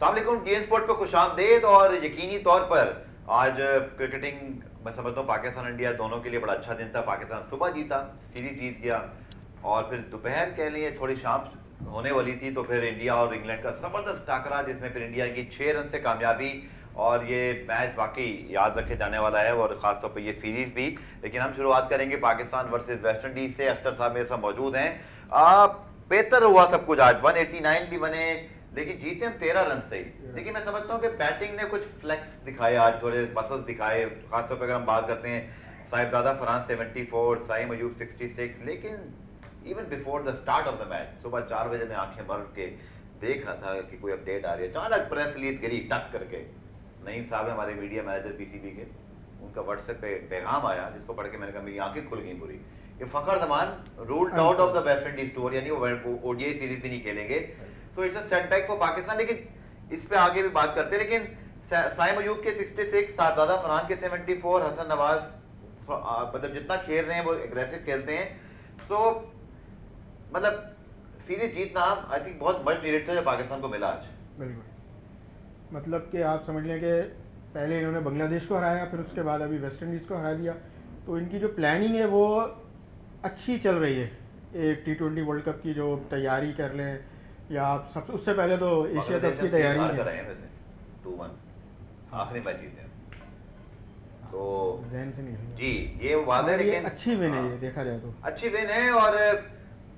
अस्सलामुअलैकुम, TN sport पे खुशामदीद। और यकीनी तौर पर आज क्रिकेटिंग मैं समझता हूँ पाकिस्तान इंडिया दोनों के लिए बड़ा अच्छा दिन था। पाकिस्तान सुबह जीता, सीरीज जीत गया, और फिर दोपहर के लिए थोड़ी शाम होने वाली थी तो फिर इंडिया और इंग्लैंड का जबरदस्त टाकरा, जिसमें फिर इंडिया की 6 रन से कामयाबी। और ये मैच वाकई याद रखे जाने वाला है, और खासतौर पर ये सीरीज भी। लेकिन हम शुरुआत करेंगे पाकिस्तान वर्सेस वेस्ट इंडीज से। अख्तर साहब मेरे साथ मौजूद हैं। बेहतर हुआ सब कुछ, आज 189 भी बने, लेकिन जीते हम 13 रन से ही। लेकिन मैं समझता हूँ कि बैटिंग ने कुछ फ्लेक्स दिखाए, आज थोड़े मसल्स दिखाए। खासतौर पर अगर हम बात करते हैं साहिबजादा फरहान 74, साइम अयूब 66। लेकिन even before the start of the match सुबह 4 बजे में आंखें भर के देख रहा था कि कोई अपडेट आ रही है। अचानक प्रेस रिलीज गिरी टक करके। नईम साहब है हमारे मीडिया मैनेजर पीसीबी के, उनका व्हाट्सएप पे पैगाम आया जिसको पढ़ के मैंने कहा मेरी आंखें खुल गई पूरी। ये Fakhar Zaman ruled out of the West Indies tour, यानी वो ओडीआई सीरीज भी नहीं खेलेंगे। So it's a setback for Pakistan. लेकिन इस पे आगे भी बात करते हैं। लेकिन साइम अयूब के 66, साहिबजादा फरहान के 74, हसन नवाज मतलब जितना खेल रहे हैं वो एग्रेसिव खेलते हैं। सो मतलब सीरीज जीतना आई थिंक बहुत मच नीडेड था जो पाकिस्तान को मिला आज। बिल्कुल, मतलब कि आप समझ लें कि पहले इन्होंने बांग्लादेश को हराया, फिर उसके बाद अभी वेस्ट इंडीज़ को हरा दिया। तो इनकी जो प्लानिंग है वो अच्छी चल रही है। एक T20 वर्ल्ड कप की जो तैयारी कर लें, या आप सब उससे पहले तो एशिया कप की तैयारी है। 2-1 आखिरी मैच जीते तो जहन से नहीं जी, ये वादा है। लेकिन अच्छी विन है, ये देखा जाए तो अच्छी विन है। और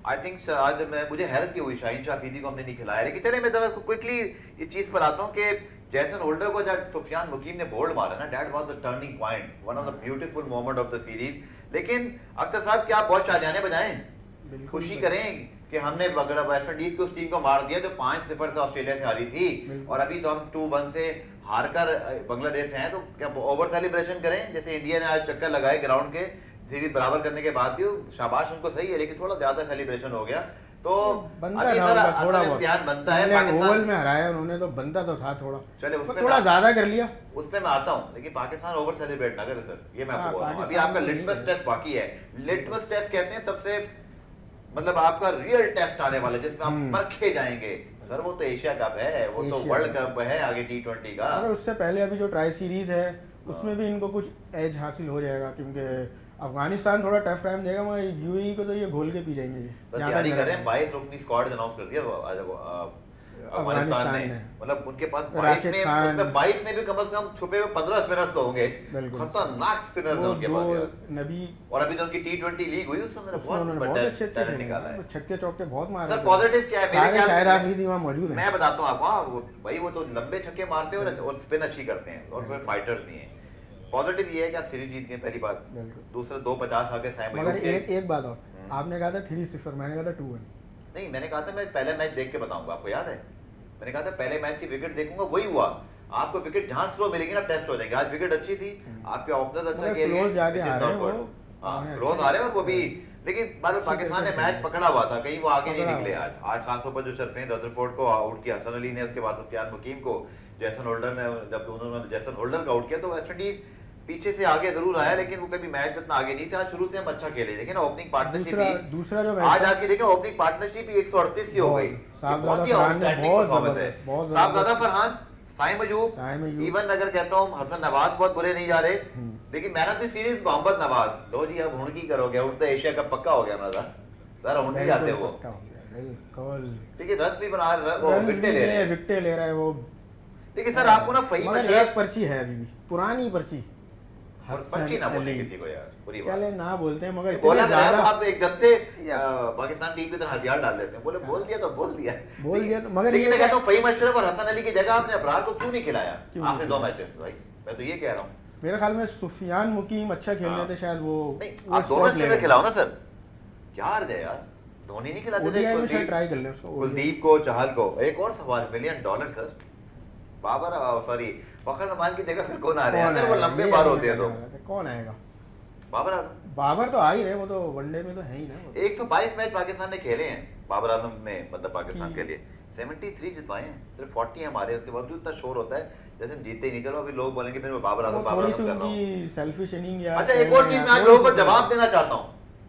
आई थिंक आज मुझे हैरत हुई शाहीन शाफीदी को हमने नहीं खिलाया। लेकिन चले मैं जरा क्विकली इस चीज पर आता हूँ कि जैसन होल्डर को जब सुफियान मुकीम ने बोल्ड मारा ना, that was the turning point, one of the beautiful moment of the series. लेकिन अख्तर साहब क्या बहुत शाहजाने बजाएं, खुशी करें कि हमने वेस्ट इंडीज को उस टीम को मार दिया जो 5-0 से ऑस्ट्रेलिया से हारी थी। और अभी तो हम 2-1 से हारकर बांग्लादेश से हैं। तो क्या ओवर सेलिब्रेशन करें जैसे इंडिया ने आज चक्कर लगाए ग्राउंड के सीरीज बराबर करने के बाद भी? शाबाश उनको, सही है, लेकिन थोड़ा ज्यादा सेलिब्रेशन हो गया। तो अभी थोड़ा इम्तिहान बनता है। पाकिस्तान में हराया उन्होंने तो बनता तो था थोड़ा, चले उसमें थोड़ा ज्यादा कर लिया, उस पे मैं आता हूँ। लेकिन पाकिस्तान ओवर सेलिब्रेट ना करे सर, ये मैं आपको बोल रहा हूँ। अभी आपका लिटमस टेस्ट बाकी है। लिटमस टेस्ट कहते हैं सबसे मतलब आपका रियल टेस्ट आने वाला जिसमें आप परखे जाएंगे। सर वो तो एशिया कप है, वो तो वर्ल्ड कप है आगे T20 का। अगर उससे पहले अभी जो ट्राई सीरीज है उसमें भी इनको कुछ एज हासिल हो जाएगा, क्योंकि अफगानिस्तान थोड़ा टफ टाइम देगा, मगर यूएई को तो ये घोल के पी जाएंगे। तैयारी करें, 22 रुकनी स्क्वाड अनाउंस कर दिया अफगानिस्तान ने। मतलब उनके पास 22 में, उसमें 22 में भी कम से कम छुपे हुए 15 स्पिनर्स तो होंगे, खतरनाक स्पिनर्स हैं उनके पास नबी। और अभी जो उनकी T20 लीग हुई उसमें बहुत अच्छे टैलेंट निकाला है, छक्के चौके बहुत मारे। सर पॉजिटिव क्या है मेरे ख्याल शायद आफरीदी वहां मौजूद है, मैं बताता हूं आपको। भाई वो तो लंबे छक्के मारते हैं और स्पिन अच्छी करते हैं, और कोई फाइटर्स नहीं है। पॉजिटिव ये है कि आप सीरीज जीत गए, पहली बात। दूसरा 2-50 आगे साइम मगर एक बात और, आपने कहा था 3-0, मैंने कहा था 2-1। नहीं, मैंने कहा था मैं पहले मैच देख के बताऊंगा, आपको याद है? मैंने कहा था पहले मैच की विकेट देखूंगा, वही हुआ। आपको विकेट जहां स्लो मिलेगी ना टेस्ट हो जाएंगे। आज विकेट अच्छी थी, आपके ओपनर्स अच्छा खेल रहे हैं, क्लोज आ रहे हैं। और वो भी, लेकिन बाद में पाकिस्तान ने मैच पकड़ा हुआ था, कहीं वो आगे नहीं निकले। आज खासतौर पर जो शरफीन रदरफोर्ड को आउट किया हसन अली ने, उसके बाद सुफियान मुकीम को जैसन होल्डर ने, जब उन्होंने जैसन होल्डर का आउट किया तो वेस्ट इंडीज पीछे से आगे जरूर आया, लेकिन वो कभी मैच में इतना आगे नहीं था। आज शुरू से हम अच्छा खेले, लेकिन ओपनिंग पार्टनरशिप भी दूसरा जो आज आके देखें, ओपनिंग पार्टनरशिप भी 138 की हो गई। बहुत ही आउटस्टैंडिंग परफॉर्मेंस है। साहिबजादा फरहान, साइम अयूब, इवन अगर कहता हूं हसन नवाज बहुत बुरे नहीं जा रहे, लेकिन man of the series Mohammad Nawaz. लो जी, अब हुण की करोगे, हुण तो एशिया कप पक्का हो गया ना सर, हुण नहीं जाते वो। ठीक है, रस भी बना वो विकेट ले रहा है वो। लेकिन सर आपको ना फहीम अशरफ पर्ची है अभी भी, पुरानी पर्ची, पर्ची ना बोले किसी को यार, बुरी बात। चले ना बोलते हैं, मगर बोला ज्यादा आप एकदम से पाकिस्तान टीम पे तो हथियार डाल देते हैं। बोले बोल दिया तो बोल दिया तो, मगर लेकिन मैं कहता हूं फहीम अशरफ और हसन अली की जगह आपने अबरार को क्यों नहीं खिलाया आखिरी 2 मैचेस? भाई मैं तो ये कह रहा हूं, मेरे ख्याल में सुफियान मुकीम अच्छा खेल रहे थे, शायद वो आप दोनों स्पिनर खिलाओ ना सर, क्या हर्ज है यार? धोनी नहीं खिलाते थे, ट्राई कर ले उसको, कुलदीप को, चहल को। एक और सवाल, $1 मिलियन सर, बाबर सॉरी फखर जमान की जगह फिर कौन आ रहे हैं? अगर वो लंबे बार होते हैं तो कौन आएगा? बाबर आजम। बाबर तो आ ही रहे, वो तो वनडे में तो है ही ना। 122 मैच पाकिस्तान ने खेले हैं बाबर आजम ने, मतलब पाकिस्तान के लिए 73 जितवाए हैं, सिर्फ 40 हमारे। उसके बावजूद इतना शोर होता है जैसे हम जीते ही नहीं। चलो अभी लोग बोलेंगे फिर मैं बाबर आजम कर रहा हूं, सेल्फिश इनिंग या। अच्छा एक और चीज मैं आप लोगों को जवाब देना चाहता हूं।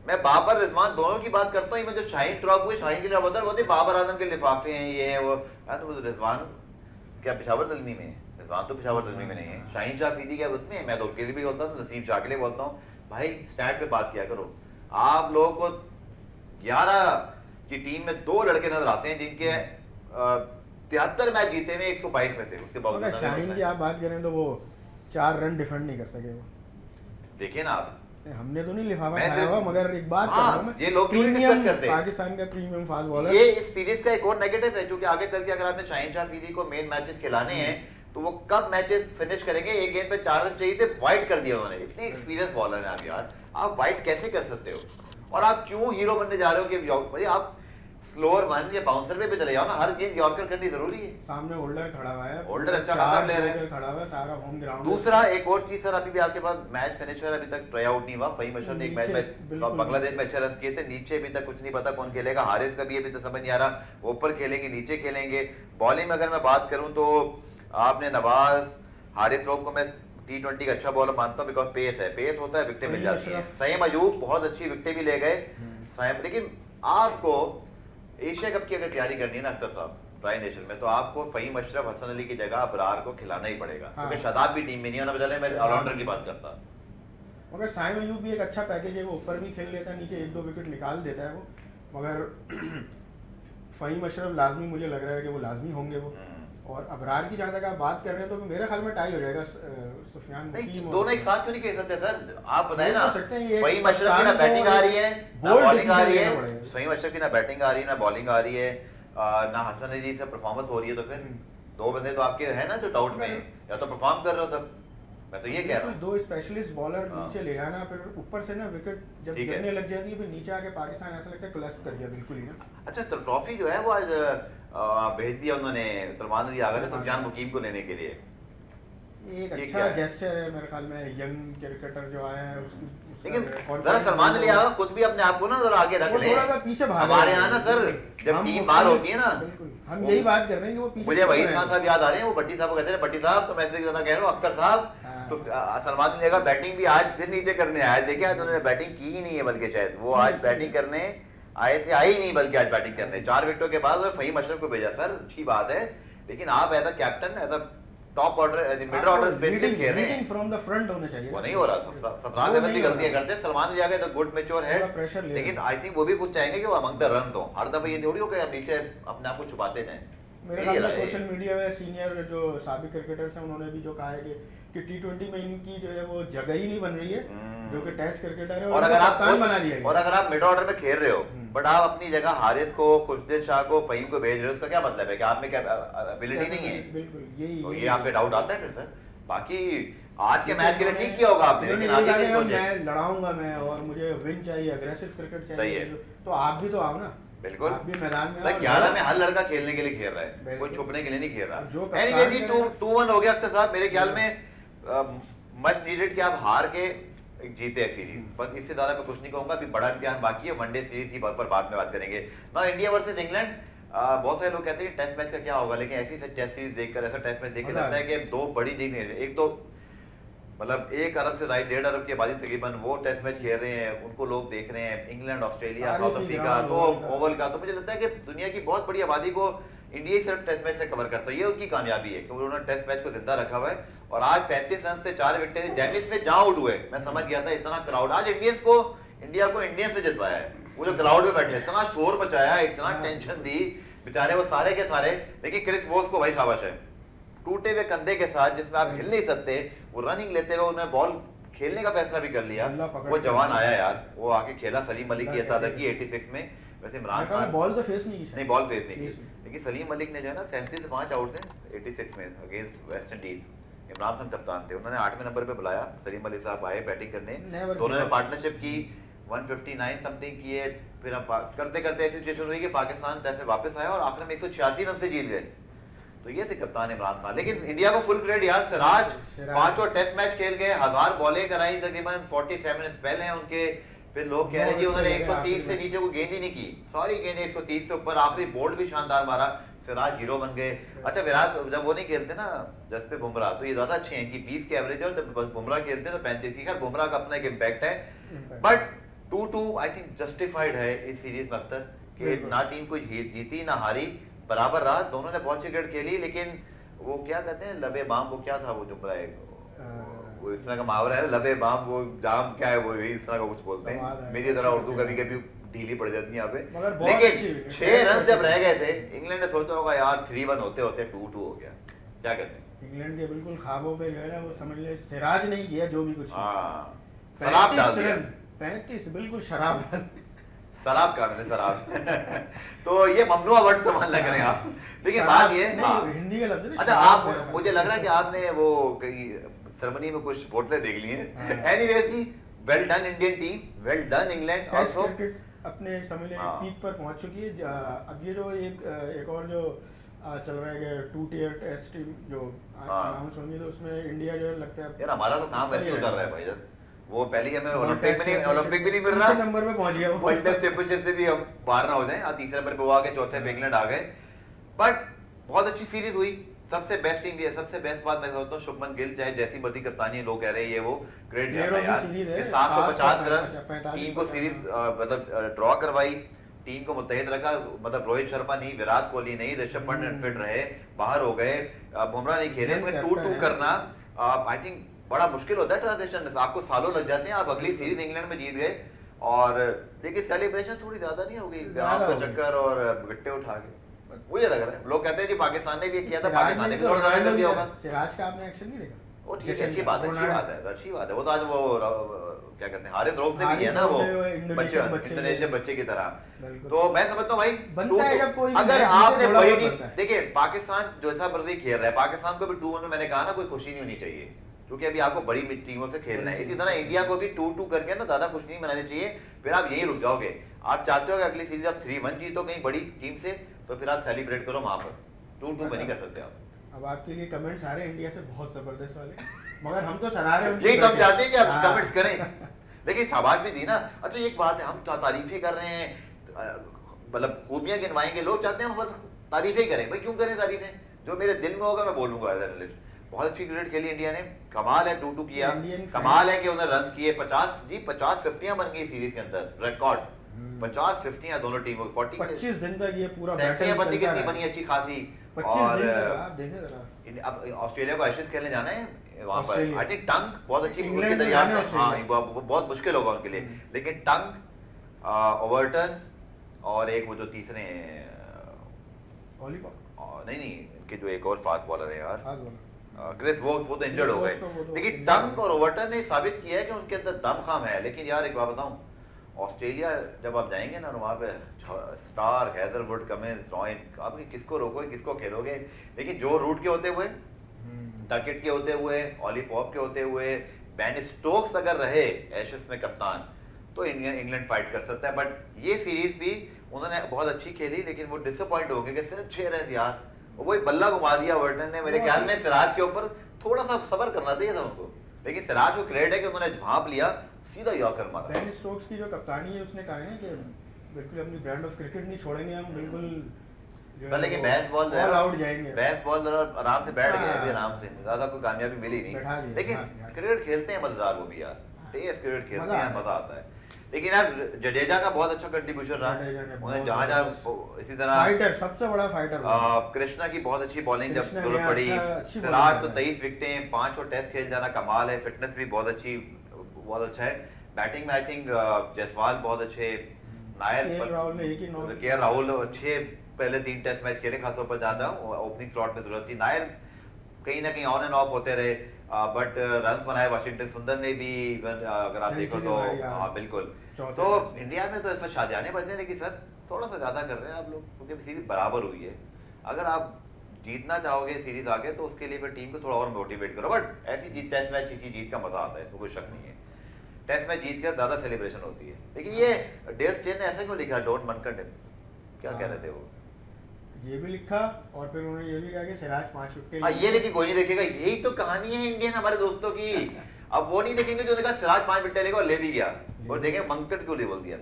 मैं बाबर रिजवान दोनों की बात करता हूं। जब शाहीन ड्रॉप हुए, शाहीन के लिए बाबर आजम के लिफाफे हैं, ये है वो, तो रिजवान क्या पेशावर ज़ल्मी में है? रिजवान तो पेशावर ज़ल्मी में नहीं है। शाहीन शाह अफरीदी क्या उसमें है? मैं तो उसके लिए भी बोलता हूँ, नसीम शाह के लिए बोलता हूँ, भाई स्टैट पे बात किया करो। आप लोगों को 11 की टीम में 2 लड़के नजर आते हैं जिनके 73 मैच जीते हुए 122 में से, उसके अगर बावजूद शाहीन की आप बात करें तो वो 4 रन डिफेंड नहीं कर सके वो। देखिए ना आप, हमने तो नहीं लिफाफा मैं खाया सिर्फ- हुआ, मगर एक बात हाँ, कर रहा हूं ये लोग क्यों नहीं प्रीमियम discuss करते? पाकिस्तान का प्रीमियम फास्ट बॉलर। ये इस सीरीज का एक और नेगेटिव है, क्योंकि आगे चल के अगर आपने शाहीन शाह अफरीदी को मेन मैचेस खिलाने हैं तो वो कब मैचेस फिनिश करेंगे? एक गेंद पे 4 रन चाहिए थे, वाइड कर दिया उन्होंने। इतनी एक्सपीरियंस बॉलर है आप यार, आप वाइड कैसे कर सकते हो? और आप क्यों हीरो बनने जा रहे हो कि भाई आप स्लोअर वन या बाउंसर पे भी चले जाओ ना, हर गेंद यॉर्कर करनी जरूरी है। सामने होल्डर खड़ा हुआ है, होल्डर अच्छा खासा प्लेयर है, खड़ा हुआ है, सारा होम ग्राउंड। दूसरा एक और चीज सर, अभी भी आपके पास मैच फिनिश हुआ है, अभी तक ट्राई आउट नहीं हुआ। फहीम अशरफ ने एक मैच में बांग्लादेश में अच्छे रन किए थे, नीचे अभी तक कुछ नहीं पता कौन खेलेगा। हारिस का भी अभी तक समझ नहीं आ रहा ऊपर खेलेंगे नीचे खेलेंगे। बॉलिंग में अगर मैं बात करूं तो आपने नवाज, हारिस रऊफ को मैं T20 का अच्छा बॉलर मानता हूं, बिकॉज पेस है, पेस होता है, विकेटें मिल जाती हैं। सईम अयूब बहुत अच्छी विकेटें भी ले गए सईम, लेकिन आपको एशिया कप की अगर तैयारी करनी है ना अख्तर साहब, ट्राई नेशन में, तो आपको फहीम अशरफ, हसन अली की जगह अबरार को खिलाना ही पड़ेगा, क्योंकि शादाब भी टीम में नहीं होना। बजाय मैं ऑलराउंडर की बात करता, मगर साइम अयूब भी एक अच्छा पैकेज है, वो ऊपर भी खेल लेता है, नीचे 1-2 विकेट निकाल देता है वो। मगर फहीम अशरफ लाजमी, मुझे लग रहा है कि वो लाजमी होंगे वो। और अबरार की जहाँ तक आप बात कर रहे हैं तो मेरे ख्याल में टाई हो जाएगा सुफियान मुकीम। दोनों एक साथ क्यों नहीं खेल सकते सर? आप बताएं ना, फहीम अशरफ की पाकिस्तान ना बैटिंग आ रही है ना बॉलिंग आ रही है, decision लेना फहीम अशरफ की ना बैटिंग आ रही है ना बॉलिंग आ रही है, ना हसन अली से परफॉर्मेंस हो रही है, तो फिर 2 बंदे तो आपके हैं ना जो डाउट में, या तो परफॉर्म कर रहे हो सब। मैं तो ये कह रहा हूँ 2 स्पेशलिस्ट बॉलर हाँ। नीचे ले आना, फिर ऊपर से ना विकेट जब ठीक है। गिरने लग जाती है, फिर नीचे आके पाकिस्तान ऐसा लगता है कोलैप्स कर गया बिल्कुल ही ना। अच्छा, तो ट्रॉफी जो है वो आज भेज दिया उन्होंने सलमान अली आगा ने सुफियान मुकीम को लेने के लिए। एक ये अच्छा क्या है? जेस्चर है मेरे ख्याल में, यंग क्रिकेटर जो आया है उसकी लेकिन जरा सलमान अली आगा खुद भी अपने आप को ना जरा आगे रख ले। थोड़ा सा पीछे भाग हमारे यहाँ ना सर, जब हम टीम वो बाहर खाली- होती है ना, बिल्कुल हम यही बात कर रहे हैं कि वो पीछे मुझे क्यों वही रहे खान हैं? साहब याद आ रहे हैं, वो भट्टी साहब को कहते हैं भट्टी साहब, तो मैसेज करना कह रहा हूँ अख्तर साहब, हाँ। तो सलमान अली आगा बैटिंग भी आज फिर नीचे करने आए। देखिए आज उन्होंने बैटिंग की ही नहीं है, बल्कि शायद वो आज बैटिंग करने आए थे, आई ही नहीं, बल्कि आज बैटिंग करने 4 विकेटों के बाद फहीम अशरफ को भेजा। सर अच्छी बात है, लेकिन आप as a captain, as a top order, middle order specialist खेल रहे हैं, फ्रॉम द फ्रंट होने चाहिए। वो नहीं हो रहा। सफराज अहमद भी गलतियां करते हैं, सलमान अली आगा तो गुड मैच्योर है, प्रेशर ले, लेकिन आई थिंक वो भी कुछ चाहेंगे कि वो अमंग द रन हो। हर दफा ये थोड़ी हो कि आप नीचे अपने आप को छुपाते जाएं। मेरे ख्याल में सोशल मीडिया में सीनियर जो साबिक क्रिकेटर्स हैं उन्होंने भी जो कहा है कि T20 में इनकी जो है वो जगह ही नहीं बन रही है, जो कि टेस्ट क्रिकेटर है, और अगर आप कप्तान बना दिया गया। और अगर आप मिड ऑर्डर में खेल रहे हो, बट आप अपनी जगह हारिस को, खुर्शीद शाह को, फहीम को भेज रहे हो, उसका क्या मतलब है कि आप में क्या एबिलिटी नहीं है? बिल्कुल तो ये आप पे डाउट आता है फिर सर। बाकी आज के मैच के लिए ठीक किया होगा आपने, लेकिन आगे नहीं सोचे। मैं लड़ाऊंगा मैं, और मुझे विन चाहिए, अग्रेसिव क्रिकेट सही चाहिए, है। तो आप भी तो आओ ना। बिल्कुल, आप भी मैदान में सर आओ। 11 में हर लड़का खेलने के लिए खेल रहा है, कोई बिल्कुल। छुपने के लिए नहीं खेल जो रहा। एनीवेज जी 2-1 हो गया अख्तर साहब, मेरे ख्याल में मच नीडेड कि आप हार के जीते हैं सीरीज, बस इससे ज्यादा मैं कुछ नहीं कहूंगा। अभी बड़ा इम्तिहान बाकी है, वनडे सीरीज की बात पर बाद में बात करेंगे ना। इंडिया वर्सेस इंग्लैंड, बहुत सारे लोग कहते हैं टेस्ट मैच का क्या होगा, लेकिन ऐसी टेस्ट सीरीज देखकर, ऐसा टेस्ट मैच देख के लगता है कि 2 बड़ी टीम, एक तो मतलब 1 अरब से ज्यादा 1.5 अरब की आबादी तकरीबन वो टेस्ट मैच खेल रहे हैं, उनको लोग देख रहे हैं, इंग्लैंड, ऑस्ट्रेलिया, साउथ अफ्रीका, तो ओवल का, तो मुझे लगता है कि दुनिया की बहुत बड़ी आबादी को इंडिया ही सिर्फ टेस्ट मैच से कवर करता है। ये उनकी कामयाबी है कि उन्होंने टेस्ट मैच को जिंदा रखा हुआ है। और आज 35 रन से 4 विकेट जैमिस में जहां आउट हुए, मैं समझ गया था इतना क्राउड आज इंडिया को इंडिया से जितवाया है। वो जो क्राउड में बैठे इतना शोर मचाया, इतना टेंशन दी बेचारे वो सारे के सारे, लेकिन क्रिस वोक्स को भाई शाबाश है, टूटे हुए कंधे के साथ जिसमें आप हिल नहीं सकते, वो रनिंग लेते हुए उन्होंने बॉल खेलने का फैसला भी कर लिया। वो जवान आया यार, वो आके खेला, सलीम मलिक की अता की 86 में। वैसे इमरान खान बॉल तो फेस नहीं की, नहीं बॉल फेस नहीं की, लेकिन सलीम मलिक ने जो है ना 37 से 5 आउट थे 86 में against West Indies. Imran Khan कप्तान थे, उन्होंने 8वें नंबर पे बुलाया, सलीम मलिक साहब आए बैटिंग करने, दोनों ने पार्टनरशिप की, 159 समथिंग किए। फिर अब करते करते ऐसी सिचुएशन हुई कि पाकिस्तान टेस्ट में वापस आया और आखिर में 186 रन से जीत गए। तो ये थे कप्तान इमरान खान। लेकिन इंडिया को फुल क्रेडिट यार, सिराज 5 टेस्ट मैच खेल गए, 1000 बॉलें कराई, तकरीबन 47 स्पेल हैं उनके। फिर लोग कह रहे हैं जी उन्होंने 130 से नीचे को गेंद ही नहीं की, सारी गेंदें 130 से ऊपर, आखिरी बोल्ड भी शानदार मारा, सिराज हीरो बन गए। अच्छा विराट जब वो नहीं खेलते ना, जसप्रीत बुमराह, तो ये ज्यादा अच्छे हैं कि 20 की एवरेज है, और जब बुमराह खेलते हैं तो 35 की। खैर बुमराह का अपना एक इम्पैक्ट है, बट 2-2 आई थिंक जस्टिफाइड है इस सीरीज में अख्तर, कि ना टीम को जीती ना हारी, बराबर रहा, दोनों ने बहुत अच्छी क्रिकेट खेली। लेकिन वो क्या कहते हैं, लबे बाम, वो क्या था वो जुमला है, अ, वो इस तरह का मुहावरा है, लबे बाम वो जाम क्या है, वो इस तरह का कुछ बोलते स्वाद हैं। है। मेरी तरह उर्दू कभी कभी ढीली पड़ जाती है यहाँ पे। मगर बहुत अच्छी लेकिन विकेट, 6 रन टेस्ट जब रह विकेट। गए थे, इंग्लैंड ने सोचा होगा यार 3-1 होते होते 2-2 हो गया, क्या कहते हैं? इंग्लैंड के बिल्कुल ख्वाबों पे जो है ना, वो समझ ले सिराज नहीं किया जो भी कुछ किया। हाँ, शराब डाल 35 दिया, रन, 35 बिल्कुल शराब रन। शराब का मैंने शराब तो ये ममनुआ वर्ड इस्तेमाल ना करें आप। देखिए शराब बात ये, नहीं, हाँ। हिंदी का लफ्ज है ना, अच्छा, शराब आप, का- मुझे लग रहा है कि आपने वो कहीं सेरेमनी में कुछ बोतलें देख ली हैं। हाँ। एनीवेज जी, well done Indian team, well done England test also. Cricket अपने समझ ले हाँ। पीक पर पहुंच चुकी है। अब ये जो एक और जो चल रहा है कि 2 टियर टेस्ट टीम जो हाँ। अनाउंस होंगी, तो उसमें इंडिया जो है लगता है यार हमारा तो काम वैसे ही उतर रहा है भाई, वो पहले ही हमें और ओलंपिक में नहीं, टेस्ट ओलंपिक भी नहीं मिल तीसरे रहा, नंबर पे पहुंच गया वो। वर्ल्ड टेस्ट चैंपियनशिप से भी हम बाहर ना हो जाएं। तीसरे नंबर पे वो आ गए, चौथे पे इंग्लैंड आ गए। बट बहुत अच्छी सीरीज हुई, सबसे बेस्ट टीम भी है। सबसे बेस्ट बात मैं समझता हूँ, शुभमन गिल चाहे जैसी मर्जी कप्तानी है, लोग कह रहे हैं ये वो ग्रेट Player जाता of the यार, series है, 750 रन 745 टीम को सीरीज मतलब ड्रॉ करवाई, टीम को मुत्तहिद रखा। मतलब रोहित शर्मा नहीं, विराट कोहली नहीं, ऋषभ पंत अनफिट रहे, बाहर हो गए, बुमराह नहीं खेले। Captain 2-2 है। करना आई थिंक बड़ा मुश्किल होता है ट्रांजिशन, आपको सालों लग जाते हैं। आप अगली सीरीज इंग्लैंड में जीत गए, और देखिए सेलिब्रेशन थोड़ी ज्यादा नहीं होगी, ज्यादा आपका हो गई। चक्कर और गट्टे उठा के, मुझे लग रहा है। लोग कहते हैं जी पाकिस्तान ने भी किया था, सिराज पाकिस्तान ने ने भी तो थोड़ा ज्यादा कर दिया होगा। सिराज का आपने एक्शन नहीं देखा? वो ठीक है, अच्छी बात है, अच्छी बात है, अच्छी बात है। वो तो आज वो क्या कहते हैं, हारिस रऊफ ने भी हारिस किया ना वो रऊफ ने वो इंडोनेशियन बच्चे, बच्चे इंडोनेशियन बच्चे की तरह। बिल्कुल। तो मैं समझता हूँ भाई, बनता है जब कोई अगर मैच आपने जीते, थोड़ा बड़ी बहुत टीम, बनता है। देखिए पाकिस्तान जैसा मर्जी खेल रहा है, पाकिस्तान को भी 2-1 में मैंने कहा ना, कोई खुशी नहीं होनी चाहिए, क्योंकि अभी आपको बड़ी टीमों से खेलना है। इसी तरह इंडिया को भी 2-2 करके ना ज्यादा खुश नहीं मनानी चाहिए, फिर आप यहीं रुक जाओगे। आप चाहते हो कि अगली सीरीज आप 3-1 जीतो कहीं बड़ी टीम से, तो फिर आप सेलिब्रेट करो वहां पर, 2-2 में नहीं कर सकते आप। अब आपके लिए कमेंट्स आ रहे हैं इंडिया से बहुत जबरदस्त वाले, मगर हम तो सराह रहे हैं उनकी यही तो हम बैटिंग। चाहते हैं कि आप हाँ। कमेंट्स करें। देखिए शाबाश भी दी ना। अच्छा एक बात है, हम तारीफें कर रहे हैं, मतलब खूबियां गिनवाएंगे, लोग चाहते हैं हम बस तारीफें ही करें। भाई क्यों करें तारीफें, जो मेरे दिल में होगा मैं बोलूंगा एज एनालिस्ट। बहुत अच्छी क्रिकेट खेली इंडिया ने, कमाल है 2-2 किया, इंडियन कमाल है कि उन्होंने रन किए 50 50 बन गई सीरीज के अंदर, रिकॉर्ड 50 दोनों टीमों की 40 25 दिन तक ये पूरा सेंचुरियां बंदी चलता कितनी रहा। बनी अच्छी खासी। 25 और दिन तक आप देखें जरा। अब ऑस्ट्रेलिया को एशेज खेलने जाना है वहां पर, ऑस्ट्रेलिया। आई थिंक टंग बहुत अच्छी इंग्लैंड उनके में दरियाफ्त जाना है। ऑस्ट्रेलिया। हाँ बहुत मुश्किल होगा उनके लिए, लेकिन टंग, ओवर्टन, और एक वो जो तीसरे वॉलीबॉल नहीं इनके जो एक और फास्ट बॉलर है यार, हाथ बोला। क्रिस वोक्स, वो तो इंजर्ड हो गए। वो तो लेकिन injured टंग हो और ओवर्टन ने साबित किया है कि उनके अंदर दम खाम है। लेकिन यार एक बात बताऊं, ऑस्ट्रेलिया जब आप जाएंगे ना वहाँ पे, स्टार, हैदरवुड, कमिंस, रॉय, आप किसको रोकोगे, किसको खेलोगे। लेकिन जो रूट के होते हुए, टर्किट के होते हुए, ऑली पॉप के होते हुए, बेन स्टोक्स अगर रहे एशेज में कप्तान, तो इंग्लैंड फाइट कर सकता है। बट ये सीरीज भी उन्होंने बहुत अच्छी खेली, लेकिन वो डिसअपॉइंट हो गए कि सिर्फ 6 रन यार, वही बल्ला घुमा दिया वर्टन ने। मेरे ख्याल में सिराज के ऊपर थोड़ा सा सबर करना चाहिए था उनको, लेकिन सिराज को क्रेडिट है कि उन्होंने भांप लिया, सीधा यॉर्कर मारा। बेन स्टोक्स की जो कप्तानी है, उसने कहा है ना कि बिल्कुल अपनी ब्रांड ऑफ क्रिकेट नहीं छोड़ेंगे हम, बिल्कुल जो है लेकिन वो बैस बॉल all out जाएंगे। बैस बॉल आराम से बैठ गए हाँ। अभी, आराम से, ज्यादा कोई कामयाबी मिली बैठा नहीं। दिया, लेकिन हाँ। क्रिकेट खेलते हैं मजेदार वो भी यार, तेज क्रिकेट खेलते मजा हैं, आता है। मजा आता है। लेकिन यार जडेजा का बहुत अच्छा कंट्रीब्यूशन रहा, जडेजा ने उन्हें बहुत जहां जबरदस्त। इसी तरह फाइटर, सबसे बड़ा फाइटर कृष्णा की बहुत अच्छी बॉलिंग जब कृष्णा जरूरत ने पड़ी। अच्छी सिराज तो bowling है। 23 विकेटें, 5 और टेस्ट खेल जाना कमाल है, फिटनेस भी बहुत अच्छी, बहुत अच्छा है। बैटिंग में आई थिंक जायसवाल बहुत अच्छे, नायर केएल राहुल ने एक ही नौ केएल राहुल अच्छे पहले 3 टेस्ट मैच खेले, खासतौर पर जाता हूँ ओपनिंग स्लॉट में जरूरत थी। नायर कहीं ना कहीं ऑन एंड ऑफ होते रहे, बट रन बनाए वाशिंगटन सुंदर ने भी, अगर आप देखो Century तो मारी यार। हाँ बिल्कुल। चौथे तो मैच में। इंडिया में तो इस वक्त शादियाने बज रहे हैं, लेकिन सर थोड़ा सा ज्यादा कर रहे हैं आप लोग, क्योंकि सीरीज बराबर हुई है। अगर आप जीतना चाहोगे सीरीज आगे, तो उसके लिए फिर टीम को थोड़ा और मोटिवेट करो। बट ऐसी जीत, टेस्ट मैच की जीत का मजा आता है, इसमें कोई शक नहीं है। टेस्ट मैच जीत कर ज्यादा सेलिब्रेशन होती है। लेकिन ये डेल स्टेन ने ऐसे क्यों लिखा, डोंट मनकट हिम, क्या कह रहे थे वो? ये भी लिखा, और फिर उन्होंने ये भी कहा कि सिराज 5 विकेट हाँ ये लेकिन कोई नहीं देखेगा, यही तो कहानी है इंडियन हमारे दोस्तों की। अब वो नहीं देखेंगे जो देखा सिराज 5 विकेट लेगा और ले भी गया, और देखेंगे मंकट क्यों ले बोल दिया।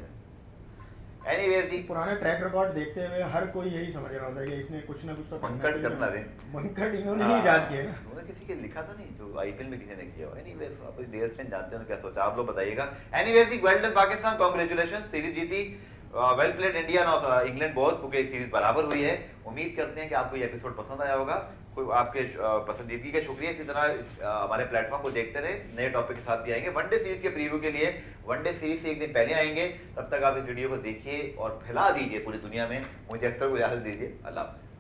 एनीवेज जी, पुराने ट्रैक रिकॉर्ड देखते हुए हर कोई यही समझ रहा होता है कि इसने कुछ ना कुछ तो करना मंकट चाहिए। करना दे। मंकट इन्होंने ही ईजाद किया ना। उन्होंने किसी के लिखा था नहीं, जो आईपीएल में किसी ने किया हो। एनीवेज आप डेल स्टेन जानते हो क्या सोचा, आप लोग बताइएगा। एनीवेज जी, well done Pakistan, congratulation, series जीती, वेल प्लेड इंडिया और इंग्लैंड बहुत, क्योंकि सीरीज बराबर हुई है। उम्मीद करते हैं कि आपको ये एपिसोड पसंद आया होगा। आपके पसंदीदगी का शुक्रिया। इसी तरह हमारे प्लेटफॉर्म को देखते रहे, नए टॉपिक के साथ भी आएंगे। वनडे सीरीज के प्रीव्यू के लिए वनडे सीरीज से एक दिन पहले आएंगे। तब तक आप इस वीडियो को देखिए और फैला दीजिए पूरी दुनिया में। मुझे अख्तर को इजाजत दीजिए। अल्लाह हाफिज़।